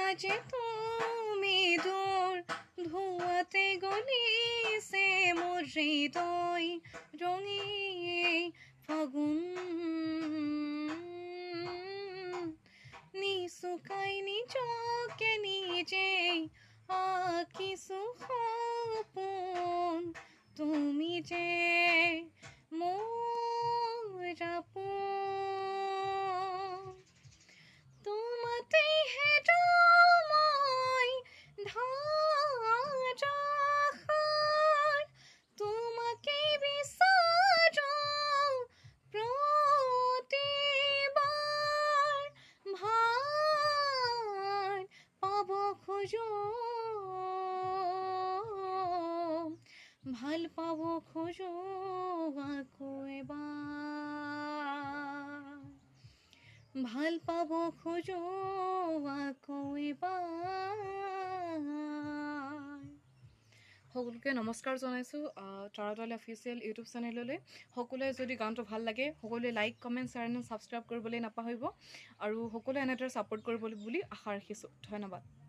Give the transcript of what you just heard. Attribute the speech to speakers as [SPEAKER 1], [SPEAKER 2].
[SPEAKER 1] আজি তুমি দূৰ ধোৱাতে গলিছে মোৰ হৃদয় ৰঙী ফাগুন নিচুকাই নিজকে নিজেই আঁকিছো সপোন তুমি যে মোৰ আপোন তোমাতেই হেৰা মই ধাৰাসাৰ তোমাকেই বিচাৰো প্ৰতিবাৰ ভাল পাব খোজো ভাল পাব খোজো আকৌ এবাৰ ভাল পাব খোজো আকৌ এবাৰ সকলোকে নমস্কাৰ জনাইছোঁ তৰাতল অফিচিয়েল ইউটিউব চেনেললৈ সকলোৱে যদি গানটো ভাল লাগে সকলোৱে like comment share and subscribe কৰিবলৈ নাপাহৰিব আৰু সকলোৱে এনেদৰে ছাপোৰ্ট কৰিব বুলি আশা ৰাখিছোঁ ধন্যবাদ